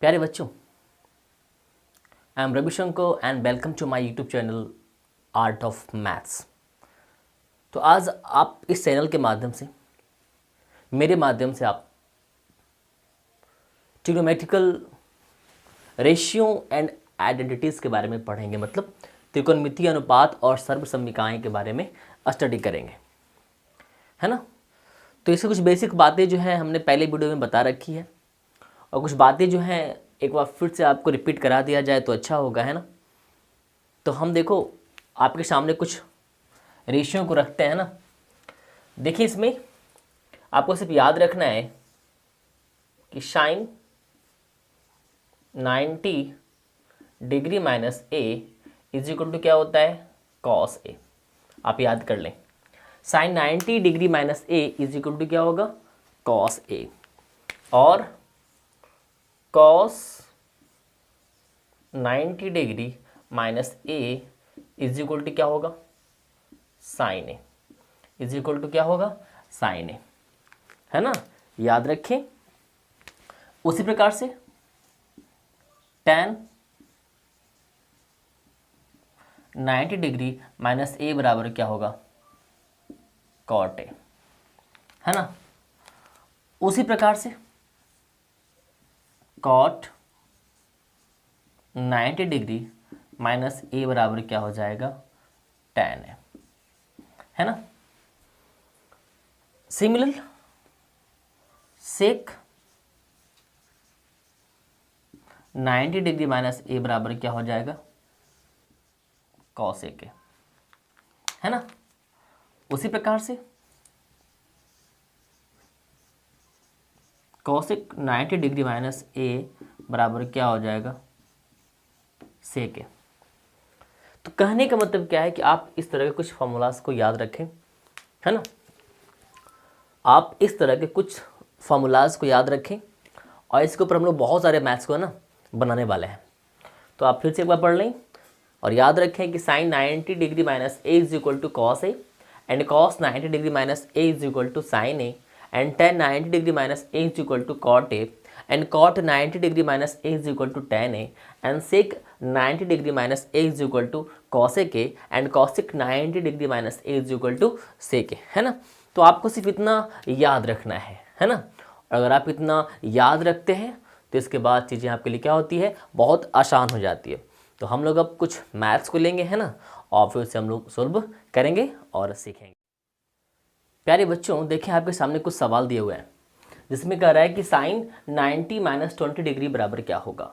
प्यारे बच्चों, I am Ravishankar and welcome to my YouTube channel art of maths. तो आज आप इस चैनल के माध्यम से, मेरे माध्यम से आप ट्रिग्नोमेट्रिकल रेशियो एंड आइडेंटिटीज़ के बारे में पढ़ेंगे। मतलब त्रिकोणमितीय अनुपात और सर्वसम्मिकाएं के बारे में स्टडी करेंगे, है ना। तो इसकी कुछ बेसिक बातें जो हैं हमने पहले वीडियो में बता रखी है, और कुछ बातें जो हैं एक बार फिर से आपको रिपीट करा दिया जाए तो अच्छा होगा, है ना। तो हम देखो आपके सामने कुछ रेशियो को रखते हैं ना। देखिए, इसमें आपको सिर्फ याद रखना है कि sine 90 degree minus A is equal to क्या होता है, कॉस ए। आप याद कर लें, sine 90 degree minus A is equal to क्या होगा, कॉस ए। और cos 90 degree minus A is equal to क्या होगा, sine a. Is equal to क्या होगा, साइन ए, है ना। याद रखें। उसी प्रकार से tan 90 डिग्री माइनस ए बराबर क्या होगा, कॉट ए, है ना। उसी प्रकार से कॉट 90 डिग्री माइनस ए बराबर क्या हो जाएगा, tan ए, है ना। सिमिलर सेक 90 डिग्री माइनस ए बराबर क्या हो जाएगा, कॉस ए के, है ना। उसी प्रकार से कॉसेक 90 डिग्री माइनस ए बराबर क्या हो जाएगा, सेक ए। तो कहने का मतलब क्या है कि आप इस तरह के कुछ फॉर्मूलाज को याद रखें, है ना। आप इस तरह के कुछ फॉर्मूलाज को याद रखें, और इसके ऊपर हम लोग बहुत सारे मैथ्स को ना बनाने वाले हैं। तो आप फिर से एक बार पढ़ लें और याद रखें कि sine 90 degree minus A is equal to cos A, and cos 90 degree minus A is equal to sine A, and tan 90 degree minus A is equal to cot A, and cot 90 degree minus A is equal to tan A, and sec 90 degree minus A is equal to cosec A, and cosec 90 degree minus A is equal to sec A, है ना। तो आपको सिर्फ इतना याद रखना है ना। अगर आप इतना याद रखते हैं तो इसके बाद चीज़ें आपके लिए क्या होती है, बहुत आसान हो जाती है। तो हम लोग अब कुछ मैथ्स को लेंगे, है ना, और फिर से हम लोग सोल्व करेंगे और सीखेंगे। प्यारे बच्चों, देखें आपके सामने कुछ सवाल दिए हुए हैं, जिसमें कह रहा है कि साइन 90 माइनस 20 डिग्री बराबर क्या होगा,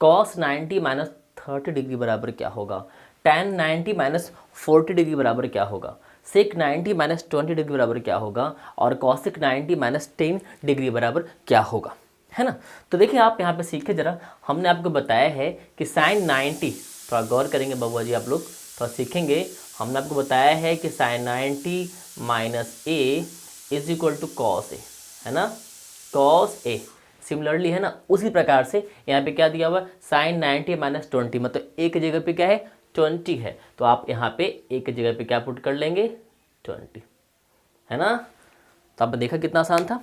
कॉस 90 माइनस 30 डिग्री बराबर क्या होगा, tan 90 माइनस 40 डिग्री बराबर क्या होगा, सेक 90 माइनस 20 डिग्री बराबर क्या होगा, और कॉसिक 90 माइनस 10 डिग्री बराबर क्या होगा, है ना। तो देखिए आप यहाँ पे सीखे जरा। हमने आपको बताया है कि साइन 90, थोड़ा गौर करेंगे बबुआ जी, आप लोग थोड़ा सीखेंगे। हमने आपको बताया है कि sine 90 minus A is equal to cos A, है ना, कॉस ए। सिमिलरली, है ना, उसी प्रकार से यहाँ पे क्या दिया हुआ है, साइन 90 माइनस 20, मतलब एक जगह पे क्या है, 20 है, तो आप यहाँ पे एक जगह पे क्या पुट कर लेंगे, 20, है ना। तो आपने देखा कितना आसान था।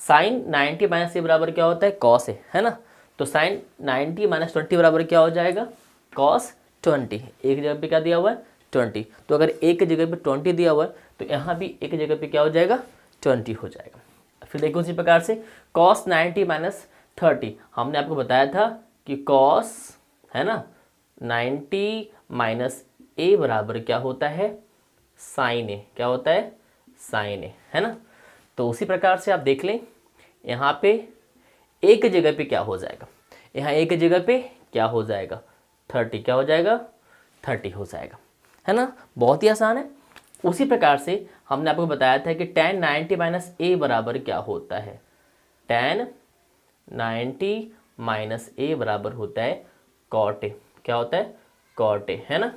साइन 90 माइनस ए बराबर क्या होता है, कॉस ए, है ना। तो साइन 90 माइनस 20 बराबर क्या हो जाएगा, कॉस 20। एक जगह पे क्या दिया हुआ है, 20। तो अगर एक जगह पे 20 दिया हुआ है तो यहाँ भी एक जगह पे क्या हो जाएगा, 20 हो जाएगा। फिर देखो उसी प्रकार से कॉस 90 माइनस 30, हमने आपको बताया था कि कॉस, है ना, 90 माइनस ए बराबर क्या होता है, साइन ए। क्या होता है, साइन ए, है ना। तो उसी प्रकार से आप देख लें, यहाँ पे एक जगह पे क्या हो जाएगा, यहाँ एक जगह पे क्या हो जाएगा, 30, क्या हो जाएगा, 30 हो जाएगा, है ना। बहुत ही आसान है। उसी प्रकार से हमने आपको बताया था कि tan 90 माइनस ए बराबर क्या होता है, tan 90 माइनस ए बराबर होता है cot ए। क्या होता है, cot ए, है ना।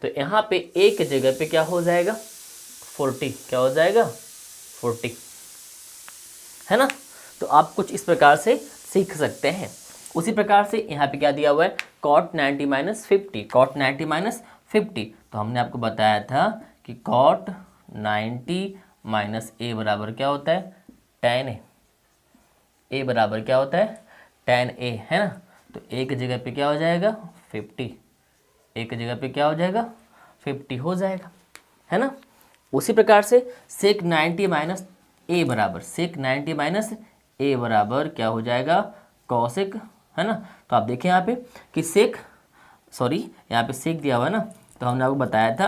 तो यहाँ पे एक जगह पे क्या हो जाएगा, 40, क्या हो जाएगा, 40, है ना। तो आप कुछ इस प्रकार से सीख सकते हैं। उसी प्रकार से यहाँ पे क्या दिया हुआ है, cot 90 माइनस 50, cot 90 माइनस 50। तो हमने आपको बताया था कि cot 90 माइनस ए बराबर क्या होता है, tan ए। ए बराबर क्या होता है, tan a, है ना। तो a की जगह पे क्या हो जाएगा 50, a की जगह पे क्या हो जाएगा 50 हो जाएगा, है ना। उसी प्रकार से sec 90 माइनस ए बराबर क्या हो जाएगा cosec, है ना। तो आप देखें यहाँ पे कि यहाँ पे सेक दिया हुआ है ना, तो हमने आपको बताया था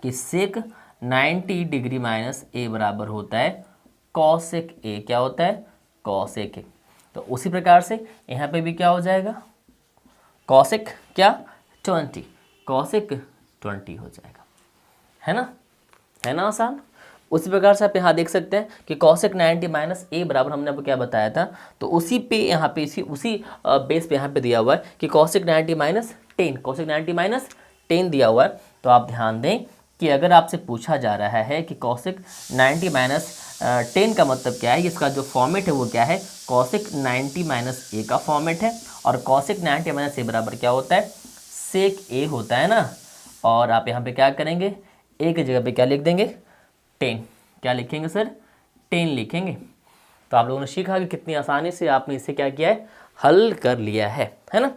कि सेक 90 डिग्री माइनस ए बराबर होता है कॉसेक ए, क्या होता है कॉसेक ए। तो उसी प्रकार से यहाँ पे भी क्या हो जाएगा कॉसेक क्या 20, कॉसेक 20 हो जाएगा, है ना आसान। उसी प्रकार से आप यहाँ देख सकते हैं कि कॉसेक 90 माइनस ए बराबर हमने आपको क्या बताया था, तो उसी पे यहाँ पे उसी बेस पे यहाँ पे दिया हुआ है कि कॉसेक 90 माइनस 10 दिया हुआ है। तो आप ध्यान दें कि अगर आपसे पूछा जा रहा है कि कॉसेक 90 माइनस 10 का मतलब क्या है, इसका जो फॉर्मेट है वो क्या है कॉसेक 90 माइनस ए का फॉर्मेट है, और कॉसेक 90 माइनस ए बराबर क्या होता है सेक ए होता है ना। और आप यहाँ पे क्या करेंगे ए की जगह पे क्या लिख देंगे 10, क्या लिखेंगे सर 10 लिखेंगे। तो आप लोगों ने सीखा कि कितनी आसानी से आपने इसे क्या किया है हल कर लिया है ना।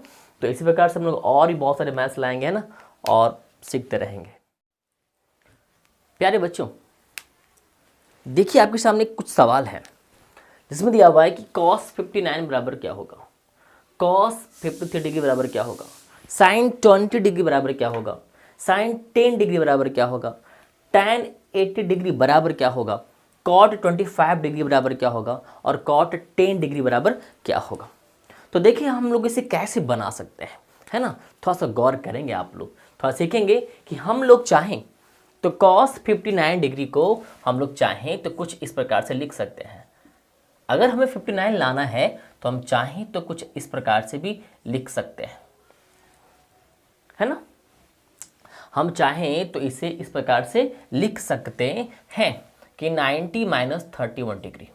तो इसी प्रकार से हम लोग और भी बहुत सारे मैथ्स लाएंगे, है ना, और सीखते रहेंगे। प्यारे बच्चों देखिए आपके सामने कुछ सवाल है जिसमें दिया हुआ है कि cos 59 बराबर क्या होगा, cos 53 डिग्री बराबर क्या होगा, sin 20 डिग्री बराबर क्या होगा, sin 10 डिग्री बराबर क्या होगा, tan 80 डिग्री बराबर क्या होगा, cot 25 डिग्री बराबर क्या होगा, और cot 10 डिग्री बराबर क्या होगा। तो देखिए हम लोग इसे कैसे बना सकते हैं, है ना। थोड़ा सा गौर करेंगे, आप लोग थोड़ा सीखेंगे कि हम लोग चाहें तो cos 59 डिग्री को हम लोग चाहें तो कुछ इस प्रकार से लिख सकते हैं। अगर हमें 59 लाना है तो हम चाहें तो कुछ इस प्रकार से भी लिख सकते हैं, है ना। हम चाहें तो इसे इस प्रकार से लिख सकते हैं कि 90 माइनस 31 डिग्री,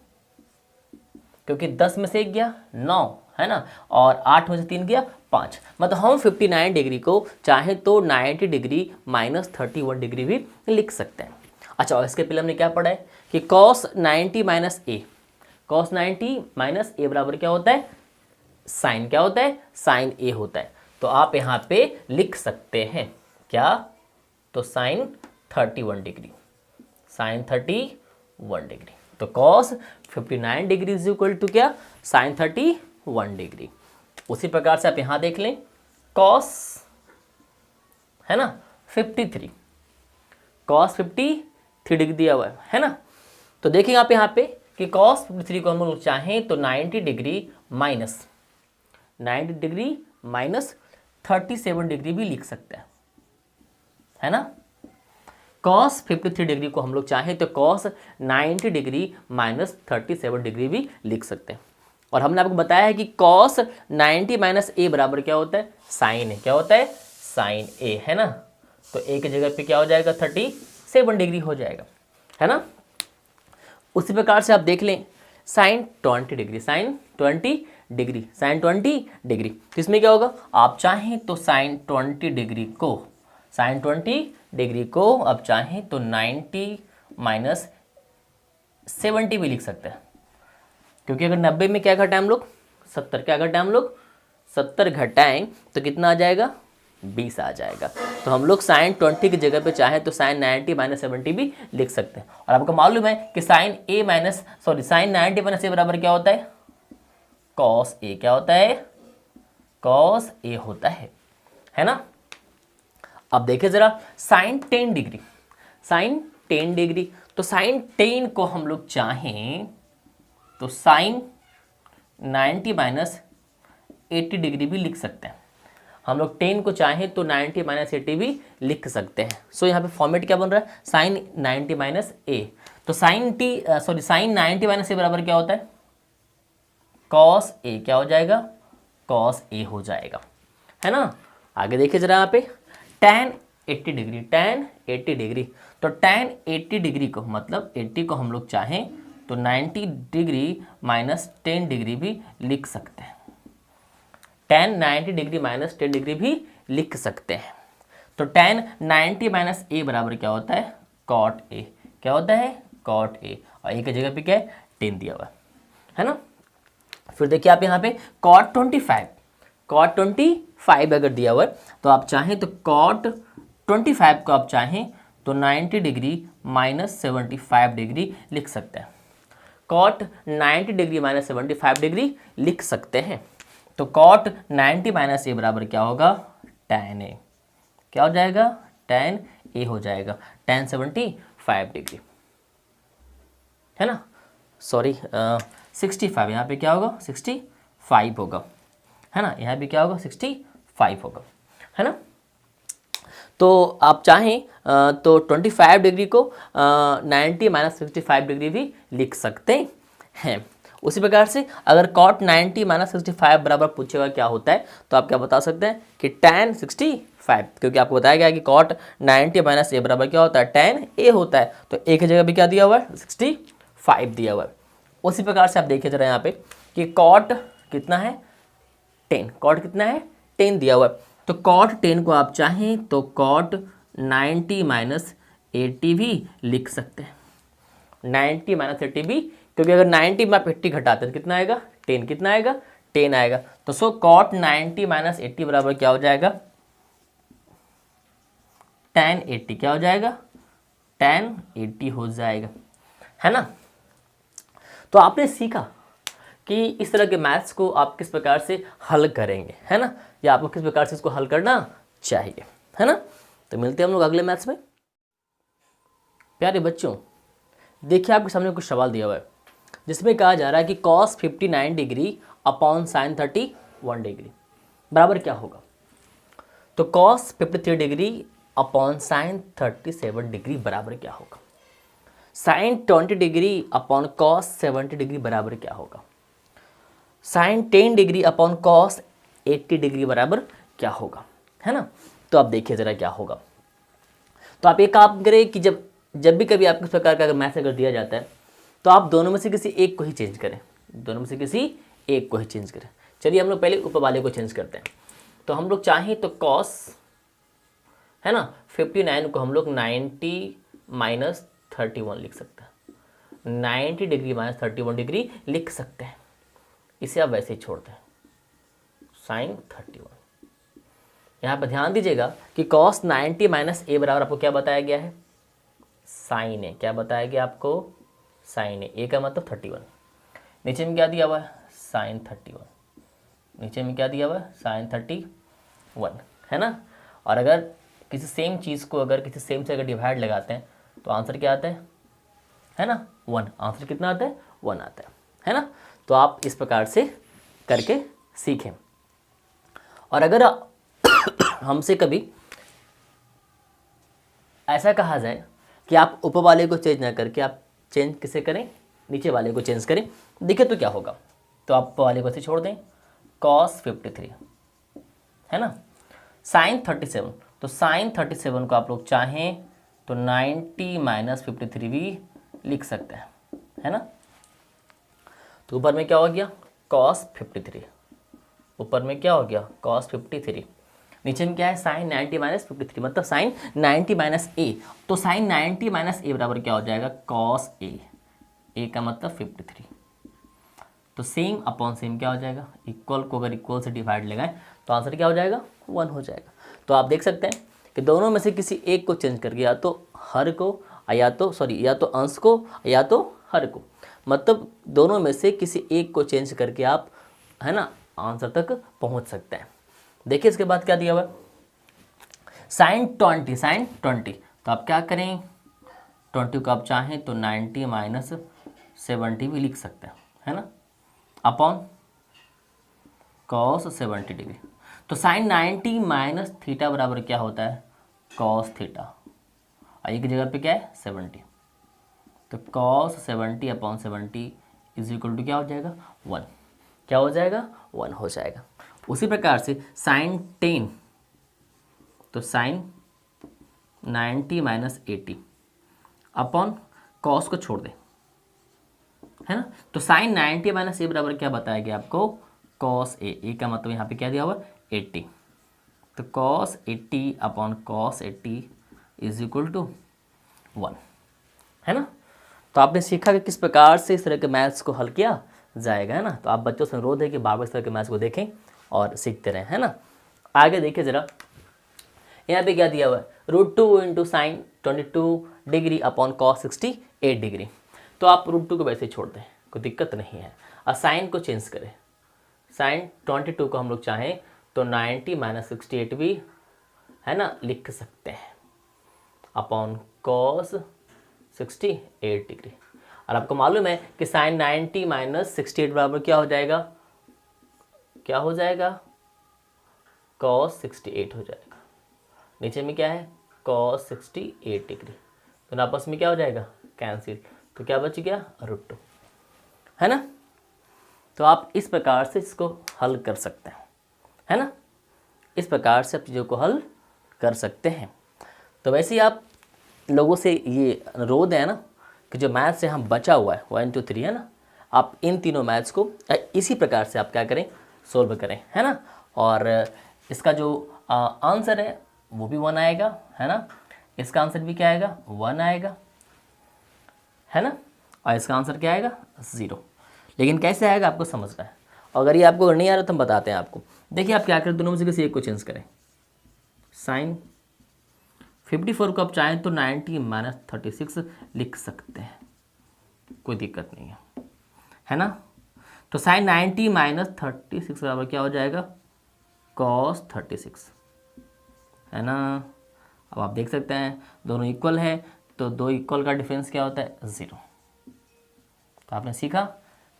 क्योंकि 10 में से 1 गया 9, है ना, और 8 में से 3 गया 5, मतलब हम 59 डिग्री को चाहे तो 90 डिग्री माइनस 31 डिग्री भी लिख सकते हैं। अच्छा, और इसके पहले हमने क्या पढ़ा है कि cos 90 माइनस ए, cos 90 माइनस ए बराबर क्या होता है साइन, क्या होता है साइन ए होता है। तो आप यहाँ पे लिख सकते हैं क्या, तो साइन 31 डिग्री, साइन 31 डिग्री। तो cos 59 degree is equal to क्या साइन 31 डिग्री। उसी प्रकार से आप यहाँ देख लें cos, है ना 53, cos 53 डिग्री दिया हुआ है ना। तो देखिए आप यहाँ पे कि cos 53 को हम लोग चाहें तो 90 डिग्री माइनस 37 डिग्री भी लिख सकते हैं, है ना। cos 53 डिग्री को हम लोग चाहें तो cos 90 डिग्री माइनस 37 डिग्री भी लिख सकते हैं। और हमने आपको बताया है कि cos 90 माइनस ए बराबर क्या होता है साइन ए, क्या होता है साइन ए, है ना। तो ए की जगह पे क्या हो जाएगा 37 डिग्री हो जाएगा, है ना। उसी प्रकार से आप देख लें sine 20 degree, sine 20 degree, sine 20 degree, तो इसमें क्या होगा आप चाहें तो साइन 20 डिग्री को, साइन 20 डिग्री को अब चाहें तो 90 माइनस 70 भी लिख सकते हैं, क्योंकि अगर 90 में क्या घटाएं हम लोग 70, क्या घटाएं हम लोग 70 घटाएं तो कितना आ जाएगा 20 आ जाएगा। तो हम लोग साइन 20 की जगह पे चाहें तो साइन 90 माइनस 70 भी लिख सकते हैं। और आपको मालूम है कि साइन 90 माइनस ए बराबर क्या होता है कॉस ए, क्या होता है कॉस ए होता है ना। अब देखिए जरा साइन 10 डिग्री, साइन 10 डिग्री, तो साइन 10 को हम लोग चाहें तो साइन 90 माइनस 80 डिग्री भी लिख सकते हैं। हम लोग 10 को चाहें तो 90 माइनस 80 भी लिख सकते हैं। सो यहाँ पे फॉर्मेट क्या बन रहा है साइन 90 माइनस ए, तो साइन 90 माइनस ए बराबर क्या होता है कॉस ए, क्या हो जाएगा कॉस ए हो जाएगा, है ना। आगे देखिए जरा यहाँ पे tan 80 डिग्री, tan 80 डिग्री, तो tan 80 डिग्री को मतलब 80 को हम लोग चाहें तो 90 डिग्री माइनस 10 डिग्री भी लिख सकते हैं, tan 90 डिग्री माइनस 10 डिग्री भी लिख सकते हैं। तो tan 90 माइनस ए बराबर क्या होता है cot ए, क्या होता है cot ए, और ए की जगह पे क्या है 10 दिया हुआ है ना। फिर देखिए आप यहाँ पे cot 25, cot 25 अगर दिया हुआ है तो आप चाहें तो cot 25 को आप चाहें तो 90 डिग्री माइनस 75 डिग्री लिख सकते हैं। cot 90 डिग्री माइनस 75 डिग्री लिख सकते हैं। तो cot 90 माइनस ए बराबर क्या होगा, tan ए। क्या हो जाएगा, tan ए हो जाएगा, tan 75 डिग्री, है ना, सॉरी 65, यहाँ पे क्या होगा 65 होगा, है ना, यहाँ भी क्या होगा 65 होगा, है ना। तो आप चाहें तो 25 डिग्री को 90 माइनस 65 डिग्री भी लिख सकते हैं। उसी प्रकार से अगर cot 90 माइनस 65 बराबर पूछेगा क्या होता है तो आप क्या बता सकते हैं कि tan 65, क्योंकि आपको बताया गया है कि cot 90 माइनस ए बराबर क्या होता है, tan ए होता है। तो ए की जगह भी क्या दिया हुआ है, 65 दिया हुआ है। उसी प्रकार से आप देखिए जरा यहाँ पे कि cot कितना है, 10, cot कितना है 10 दिया हुआ है। तो cot 10 को आप चाहें तो cot 90 माइनस 80 भी लिख सकते हैं, 90 माइनस 80 भी, क्योंकि अगर 90 में आप 80 घटाते हैं तो कितना आएगा, 10, कितना आएगा 10 आएगा। तो सो cot 90 माइनस 80 बराबर क्या हो जाएगा, tan 80, क्या हो जाएगा, tan 80 हो जाएगा, है ना। तो आपने सीखा कि इस तरह के मैथ्स को आप किस प्रकार से हल करेंगे, है ना, या आपको किस प्रकार से इसको हल करना चाहिए, है ना। तो मिलते हैं हम लोग अगले मैथ्स में। प्यारे बच्चों, देखिए आपके सामने कुछ सवाल दिया हुआ है जिसमें कहा जा रहा है कि cos 59 degree upon sin 31 degree बराबर क्या होगा। तो cos 53 degree upon sin 37 degree बराबर क्या होगा, sin 20 degree upon cos 70 degree बराबर क्या होगा, sin 10 degree upon cos 80 degree बराबर क्या होगा, है ना। तो आप देखिए ज़रा क्या होगा। तो आप एक काम करें कि जब भी कभी आपको इस प्रकार का मैथ अगर दिया जाता है तो आप दोनों में से किसी एक को ही चेंज करें, दोनों में से किसी एक को ही चेंज करें। चलिए हम लोग पहले ऊपर वाले को चेंज करते हैं। तो हम लोग चाहें तो cos, है ना, 59 को हम लोग 90 माइनस 31 लिख सकते हैं, 90 डिग्री माइनस 31 डिग्री लिख सकते हैं। इसे आप वैसे ही छोड़ते हैं, sin 31। यहाँ पर ध्यान दीजिएगा कि cos 90 माइनस ए बराबर आपको क्या बताया गया है, sin ए। क्या बताया गया आपको, sin ए का मतलब 31। नीचे में क्या दिया हुआ है, sin 31। नीचे में क्या दिया हुआ है, sin 31, है ना। और अगर किसी सेम चीज़ को अगर किसी सेम से अगर डिवाइड लगाते हैं तो आंसर क्या आता है ना, 1। आंसर कितना आता है, 1 आता है ना। तो आप इस प्रकार से करके सीखें। और अगर हमसे कभी ऐसा कहा जाए कि आप ऊपर वाले को चेंज ना करके आप चेंज किसे करें, नीचे वाले को चेंज करें, देखिए तो क्या होगा। तो आप ऊपर वाले को ऐसे छोड़ दें, cos 53, है ना, sin 37। तो sin 37 को आप लोग चाहें तो 90 माइनस 53 भी लिख सकते हैं, है ना। तो ऊपर में क्या हो गया, cos 53, ऊपर में क्या हो गया, cos 53। नीचे में क्या है, sin 90 माइनस 53, मतलब sin 90 माइनस ए। तो sin 90 माइनस ए बराबर क्या हो जाएगा, cos ए। ए का मतलब 53। तो सेम अपॉन सेम क्या हो जाएगा, इक्वल को अगर इक्वल से डिवाइड लगाएं तो आंसर क्या हो जाएगा, 1 हो जाएगा। तो आप देख सकते हैं कि दोनों में से किसी एक को चेंज करके या तो हर को या तो अंश को या तो हर को, मतलब दोनों में से किसी एक को चेंज करके आप, है ना, आंसर तक पहुंच सकते हैं। देखिए इसके बाद क्या दिया हुआ है, sin 20। तो आप क्या करें, 20 को आप चाहें तो 90 माइनस 70 भी लिख सकते हैं, है ना, अपॉन cos 70 डिग्री। तो sin 90 माइनस थीटा बराबर क्या होता है, cos थीटा। आई की जगह पे क्या है, 70। तो cos 70 upon 70 is equal to क्या हो जाएगा, 1। क्या हो जाएगा, 1 हो जाएगा। उसी प्रकार से sin 10, तो sin 90 माइनस 80 अपॉन cos को छोड़ दें, है ना। तो sin 90 माइनस ए बराबर क्या बताया गया आपको, cos ए। ए का मतलब यहाँ पे क्या दिया हुआ, 80। तो cos 80 upon cos 80 is equal to 1, है ना। तो आपने सीखा कि किस प्रकार से इस तरह के मैथ्स को हल किया जाएगा, है ना। तो आप बच्चों से अनुरोध है कि बार बार इस तरह के मैथ्स को देखें और सीखते रहें, है ना। आगे देखिए ज़रा, यहाँ पे क्या दिया हुआ है, √2 into sine 22 degree upon cos 68 degree. तो आप √2 को वैसे ही छोड़ दें, कोई दिक्कत नहीं है। और साइन को चेंज करें, साइन 22 को हम लोग चाहें तो 90 माइनस 68 भी, है ना, लिख सकते हैं अपॉन कॉस 68 डिग्री। और आपको मालूम है कि साइन 90 माइनस 68 बराबर क्या हो जाएगा, क्या हो जाएगा, कॉस 68 हो जाएगा। नीचे में क्या है, कॉस 68 डिग्री, तो आपस में क्या हो जाएगा, कैंसिल। तो क्या बच गया, √2, है ना। तो आप इस प्रकार से इसको हल कर सकते हैं, है ना। इस प्रकार से आप चीज़ों को हल कर सकते हैं। तो वैसे ही आप लोगों से ये अनुरोध है ना कि जो मैथ्स से हम बचा हुआ है 1 2 3, है ना, आप इन तीनों मैथ्स को इसी प्रकार से आप क्या करें, सोल्व करें, है ना। और इसका जो आंसर है वो भी 1 आएगा, है ना। इसका आंसर भी क्या आएगा, 1 आएगा, है ना। और इसका आंसर क्या आएगा, 0। लेकिन कैसे आएगा आपको समझना है। अगर ये आपको नहीं आ रहा तो हम बताते हैं आपको। देखिए आप क्या करें, दोनों में से किसी एक को चेंज करें। साइन 54 को आप चाहें तो 90 माइनस 36 लिख सकते हैं, कोई दिक्कत नहीं है ना। तो साइन 90 माइनस 36 बराबर क्या हो जाएगा, कॉस 36, है ना। अब आप देख सकते हैं दोनों इक्वल है, तो दो इक्वल का डिफरेंस क्या होता है, 0। तो आपने सीखा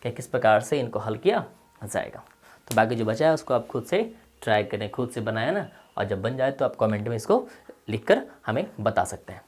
कि किस प्रकार से इनको हल किया जाएगा। तो बाकी जो बचा है उसको आप खुद से ट्राई करें, खुद से बनाया ना, और जब बन जाए तो आप कमेंट में इसको लिखकर हमें बता सकते हैं।